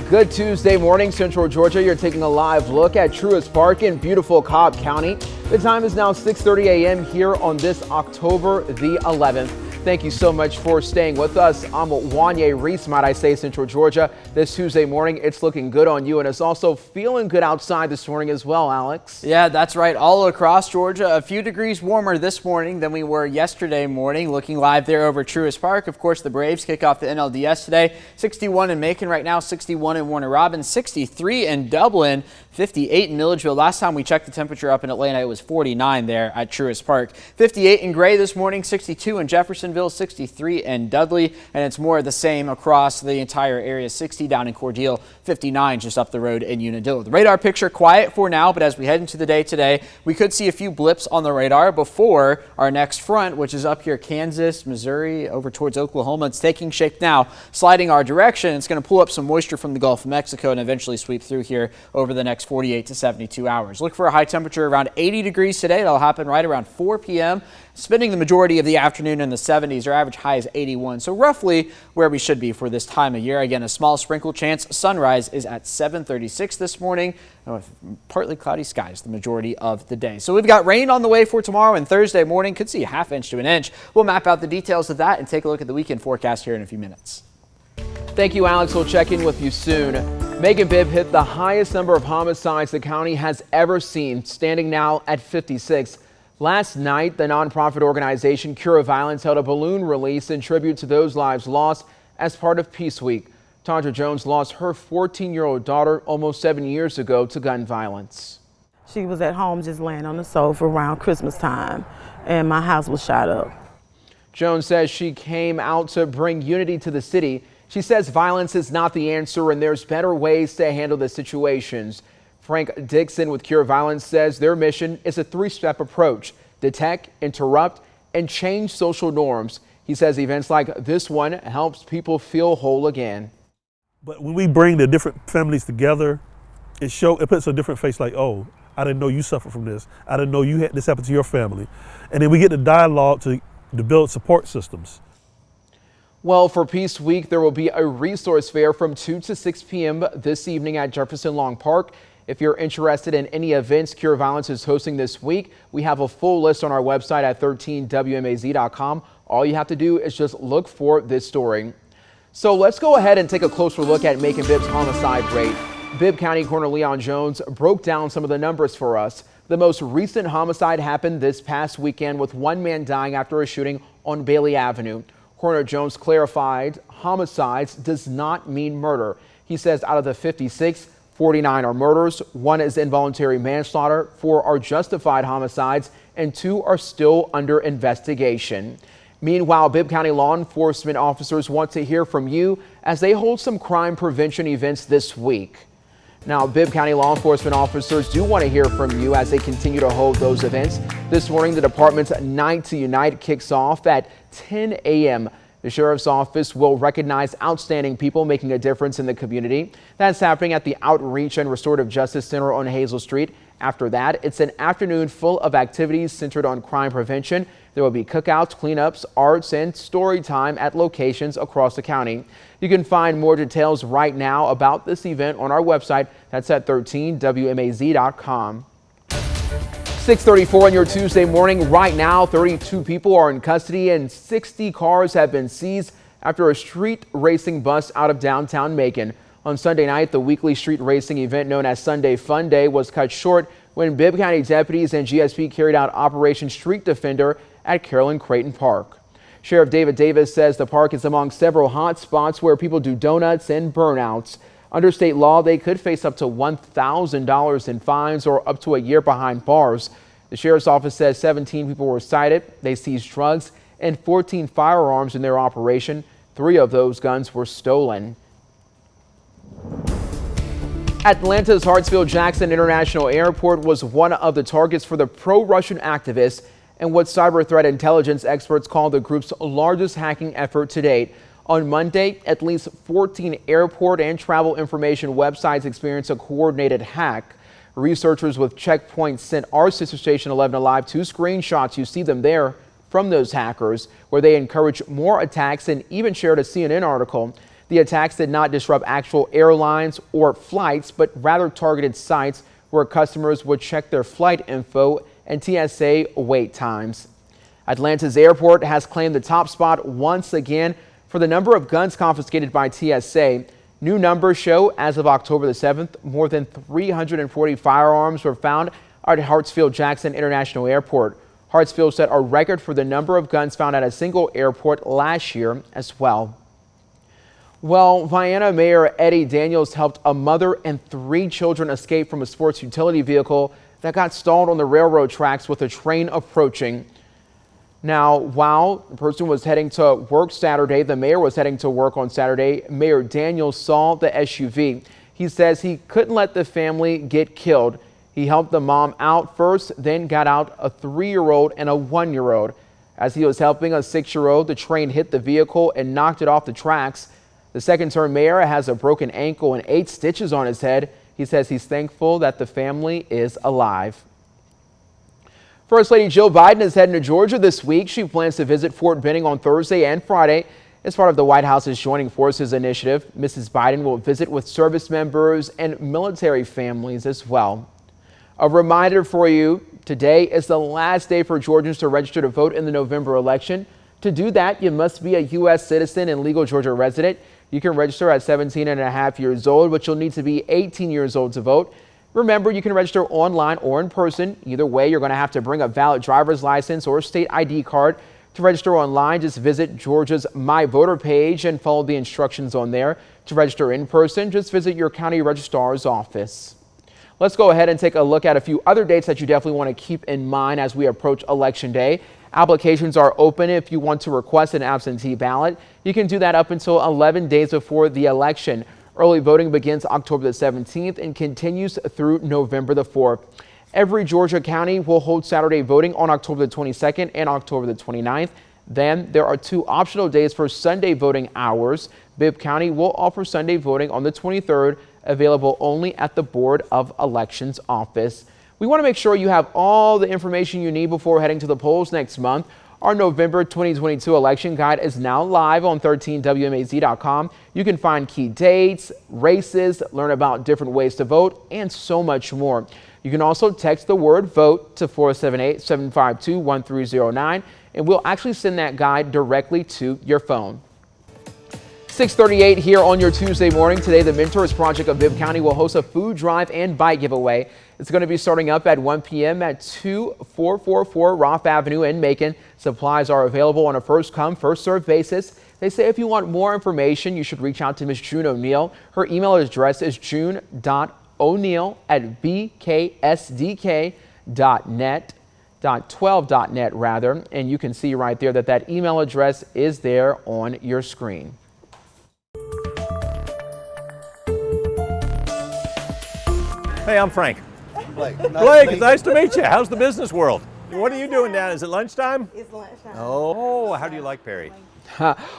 Good Tuesday morning, Central Georgia. You're taking a live look at Truist Park in beautiful Cobb County. The time is now 6:30 a.m. here on this October the 11th. Thank you so much for staying with us. I'm Wanye Reese, might I say, Central Georgia. This Tuesday morning, it's looking good on you, and it's also feeling good outside this morning as well, Alex. Yeah, that's right. All across Georgia, a few degrees warmer this morning than we were yesterday morning. Looking live there over Truist Park. Of course, the Braves kick off the NLDS today. 61 in Macon right now, 61 in Warner Robins, 63 in Dublin, 58 in Milledgeville. Last time we checked the temperature up in Atlanta, it was 49 there at Truist Park. 58 in Gray this morning, 62 in Jeffersonville, 63 in Dudley, and it's more of the same across the entire area. 60 down in Cordele, 59 just up the road in Unadilla. The radar picture quiet for now, but as we head into the day today, we could see a few blips on the radar before our next front, which is up here, Kansas, Missouri, over towards Oklahoma. It's taking shape now, sliding our direction. It's going to pull up some moisture from the Gulf of Mexico and eventually sweep through here over the next 48 to 72 hours. Look for a high temperature around 80 degrees today. That'll happen right around 4 p.m. Spending the majority of the afternoon in the 70s. Our average high is 81, so roughly where we should be for this time of year. Again, a small sprinkle chance. Sunrise is at 7:36 this morning, with partly cloudy skies the majority of the day. So we've got rain on the way for tomorrow and Thursday morning. Could see a ½ inch to an inch. We'll map out the details of that and take a look at the weekend forecast here in a few minutes. Thank you, Alex. We'll check in with you soon. Macon-Bibb hit the highest number of homicides the county has ever seen, standing now at 56. Last night, the nonprofit organization Cure Violence held a balloon release in tribute to those lives lost as part of Peace Week. Tondra Jones lost her 14-year-old daughter almost 7 years ago to gun violence. She was at home just laying on the sofa around Christmas time, and my house was shot up. Jones says she came out to bring unity to the city. She says violence is not the answer and there's better ways to handle the situations. Frank Dixon with Cure Violence says their mission is a three-step approach: detect, interrupt, and change social norms. He says events like this one helps people feel whole again. But when we bring the different families together, it puts a different face, like, oh, I didn't know you suffered from this. I didn't know you had this happen to your family. And then we get the dialogue to build support systems. Well, for Peace Week, there will be a resource fair from 2 to 6 p.m. this evening at Jefferson Long Park. If you're interested in any events Cure Violence is hosting this week, we have a full list on our website at 13wmaz.com. All you have to do is just look for this story. So let's go ahead and take a closer look at Macon-Bibb's homicide rate. Bibb County Coroner Leon Jones broke down some of the numbers for us. The most recent homicide happened this past weekend with one man dying after a shooting on Bailey Avenue. Coroner Jones clarified homicides does not mean murder. He says out of the 56, 49 are murders, 1 is involuntary manslaughter, 4 are justified homicides, and 2 are still under investigation. Meanwhile, Bibb County law enforcement officers want to hear from you as they hold some crime prevention events this week. Now, Bibb County law enforcement officers do want to hear from you as they continue to hold those events. This morning, the department's Night to Unite kicks off at 10 a.m. The Sheriff's Office will recognize outstanding people making a difference in the community. That's happening at the Outreach and Restorative Justice Center on Hazel Street. After that, it's an afternoon full of activities centered on crime prevention. There will be cookouts, cleanups, arts, and story time at locations across the county. You can find more details right now about this event on our website. That's at 13wmaz.com. 6:34 on your Tuesday morning. Right now, 32 people are in custody and 60 cars have been seized after a street racing bust out of downtown Macon. On Sunday night, the weekly street racing event known as Sunday Fun Day was cut short when Bibb County deputies and GSP carried out Operation Street Defender at Carolyn Creighton Park. Sheriff David Davis says the park is among several hot spots where people do donuts and burnouts. Under state law, they could face up to $1,000 in fines or up to a year behind bars. The sheriff's office says 17 people were cited. They seized drugs and 14 firearms in their operation. 3 of those guns were stolen. Atlanta's Hartsfield-Jackson International Airport was one of the targets for the pro-Russian activists and what cyber threat intelligence experts call the group's largest hacking effort to date. On Monday, at least 14 airport and travel information websites experienced a coordinated hack. Researchers with Checkpoint sent our sister station 11 Alive 2 screenshots. You see them there from those hackers, where they encourage more attacks and even shared a CNN article. The attacks did not disrupt actual airlines or flights, but rather targeted sites where customers would check their flight info and TSA wait times. Atlanta's airport has claimed the top spot once again for the number of guns confiscated by TSA. New numbers show as of October the 7th, more than 340 firearms were found at Hartsfield-Jackson International Airport. Hartsfield set a record for the number of guns found at a single airport last year as well. Well, Vienna Mayor Eddie Daniels helped a mother and 3 children escape from a sports utility vehicle that got stalled on the railroad tracks with a train approaching. Now, while the person was heading to work Saturday, the mayor was heading to work on Saturday, Mayor Daniels saw the SUV. He says he couldn't let the family get killed. He helped the mom out first, then got out a 3-year-old and a 1-year-old. As he was helping a 6-year-old, the train hit the vehicle and knocked it off the tracks. The second-term mayor has a broken ankle and 8 stitches on his head. He says he's thankful that the family is alive. First Lady Jill Biden is heading to Georgia this week. She plans to visit Fort Benning on Thursday and Friday as part of the White House's Joining Forces initiative. Mrs. Biden will visit with service members and military families as well. A reminder for you, today is the last day for Georgians to register to vote in the November election. To do that, you must be a U.S. citizen and legal Georgia resident. You can register at 17 and a half years old, but you'll need to be 18 years old to vote. Remember, you can register online or in person. Either way, you're going to have to bring a valid driver's license or state ID card. To register online, just visit Georgia's My Voter page and follow the instructions on there. To register in person, just visit your county registrar's office. Let's go ahead and take a look at a few other dates that you definitely want to keep in mind as we approach Election Day. Applications are open if you want to request an absentee ballot. You can do that up until 11 days before the election. Early voting begins October the 17th and continues through November the 4th. Every Georgia county will hold Saturday voting on October the 22nd and October the 29th. Then there are 2 optional days for Sunday voting hours. Bibb County will offer Sunday voting on the 23rd, available only at the Board of Elections office. We want to make sure you have all the information you need before heading to the polls next month. Our November 2022 election guide is now live on 13WMAZ.com. You can find key dates, races, learn about different ways to vote, and so much more. You can also text the word VOTE to 478-752-1309, and we'll actually send that guide directly to your phone. 6:38 here on your Tuesday morning. Today, the Mentors Project of Bibb County will host a food drive and bike giveaway. It's going to be starting up at 1 p.m. at 2444 Roth Avenue in Macon. Supplies are available on a first-come, first-served basis. They say if you want more information, you should reach out to Ms. June O'Neill. Her email address is june.o'neill@bksdk.net.12.net rather, and you can see right there that email address is there on your screen. Hey, I'm Frank. Blake, Blake, nice to meet you. How's the business world? What are you doing down? Is it lunchtime? It's lunchtime. Oh, how do you like Perry?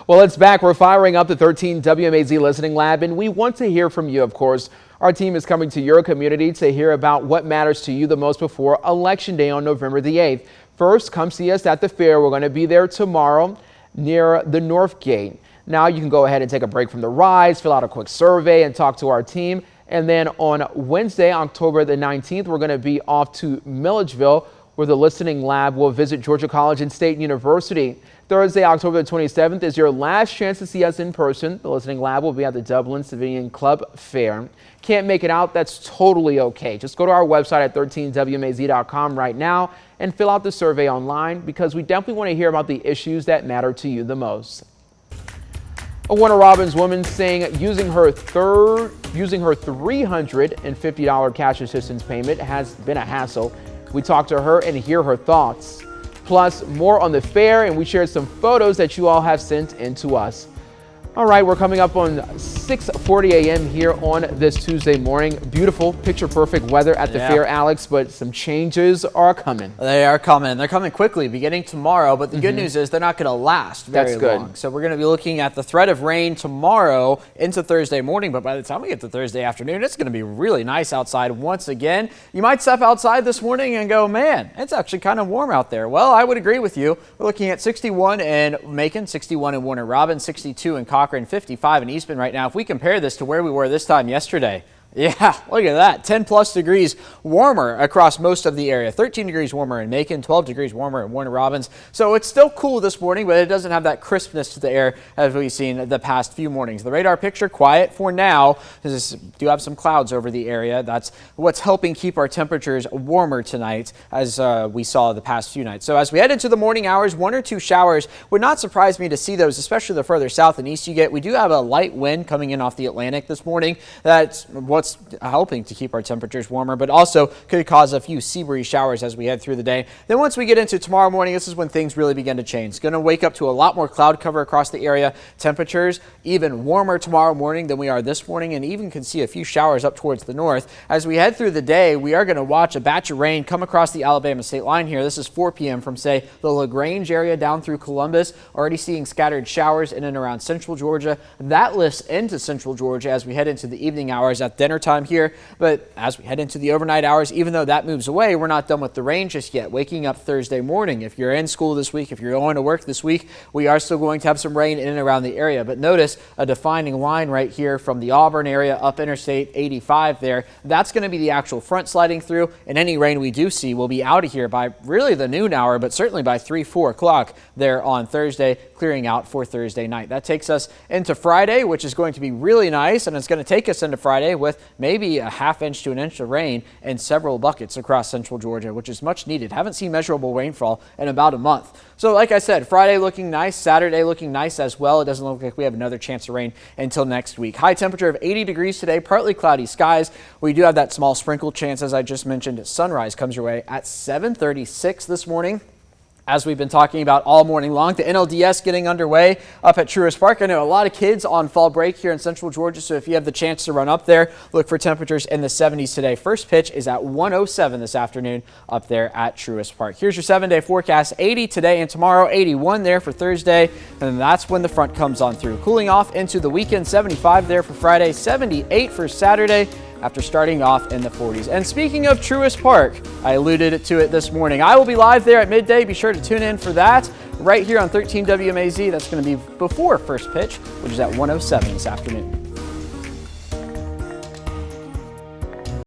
Well, it's back. We're firing up the 13 WMAZ Listening Lab, and we want to hear from you, of course. Our team is coming to your community to hear about what matters to you the most before Election Day on November the 8th. First, come see us at the fair. We're going to be there tomorrow near the North Gate. Now you can go ahead and take a break from the rides, fill out a quick survey, and talk to our team. And then on Wednesday, October the 19th, we're going to be off to Milledgeville, where the Listening Lab will visit Georgia College and State University. Thursday, October the 27th is your last chance to see us in person. The Listening Lab will be at the Dublin Civilian Club Fair. Can't make it out? That's totally okay. Just go to our website at 13WMAZ.com right now and fill out the survey online, because we definitely want to hear about the issues that matter to you the most. A Warner Robins woman saying using her $350 cash assistance payment has been a hassle. We talked to her and hear her thoughts. Plus, more on the fair, and we shared some photos that you all have sent in to us. All right, we're coming up on 6:40 a.m. here on this Tuesday morning. Beautiful, picture-perfect weather at the fair, Alex, but some changes are coming. They are coming. They're coming quickly, beginning tomorrow, but the good news is they're not going to last very long. So we're going to be looking at the threat of rain tomorrow into Thursday morning, but by the time we get to Thursday afternoon, it's going to be really nice outside once again. You might step outside this morning and go, man, it's actually kind of warm out there. Well, I would agree with you. We're looking at 61 in Macon, 61 in Warner Robins, 62 in Cox Cochrane, 55 in Eastman right now. If we compare this to where we were this time yesterday, yeah, look at that. 10 plus degrees warmer across most of the area. 13 degrees warmer in Macon, 12 degrees warmer in Warner Robins. So it's still cool this morning, but it doesn't have that crispness to the air as we've seen the past few mornings. The radar picture quiet for now. Do have some clouds over the area. That's what's helping keep our temperatures warmer tonight as we saw the past few nights. So as we head into the morning hours, 1 or 2 showers would not surprise me to see those, especially the further south and east you get. We do have a light wind coming in off the Atlantic this morning. That's what's helping to keep our temperatures warmer, but also could cause a few sea breeze showers as we head through the day. Then once we get into tomorrow morning, this is when things really begin to change. It's going to wake up to a lot more cloud cover across the area. Temperatures even warmer tomorrow morning than we are this morning, and even can see a few showers up towards the north. As we head through the day, we are going to watch a batch of rain come across the Alabama state line here. This is 4 p.m. from, say, the LaGrange area down through Columbus. Already seeing scattered showers in and around central Georgia. That lifts into central Georgia as we head into the evening hours at dinner time here. But as we head into the overnight hours, even though that moves away, we're not done with the rain just yet. Waking up Thursday morning, if you're in school this week, if you're going to work this week, we are still going to have some rain in and around the area. But notice a defining line right here from the Auburn area up Interstate 85 there. That's going to be the actual front sliding through, and any rain we do see will be out of here by really the noon hour, but certainly by 3-4 o'clock there on Thursday, clearing out for Thursday night. That takes us into Friday, which is going to be really nice, and it's going to take us into Friday with maybe a ½ inch to an inch of rain and several buckets across central Georgia, which is much needed. Haven't seen measurable rainfall in about a month. So like I said, Friday looking nice, Saturday looking nice as well. It doesn't look like we have another chance of rain until next week. High temperature of 80 degrees today, partly cloudy skies. We do have that small sprinkle chance, as I just mentioned. Sunrise comes your way at 7:36 this morning. As we've been talking about all morning long, the NLDS getting underway up at Truist Park. I know a lot of kids on fall break here in central Georgia, so if you have the chance to run up there, look for temperatures in the 70s today. First pitch is at 1:07 this afternoon up there at Truist Park. Here's your 7-day forecast. 80 today and tomorrow, 81 there for Thursday, and that's when the front comes on through. Cooling off into the weekend, 75 there for Friday, 78 for Saturday, after starting off in the 40s. And speaking of Truist Park, I alluded to it this morning. I will be live there at midday. Be sure to tune in for that right here on 13 WMAZ. That's going to be before first pitch, which is at 1:07 this afternoon.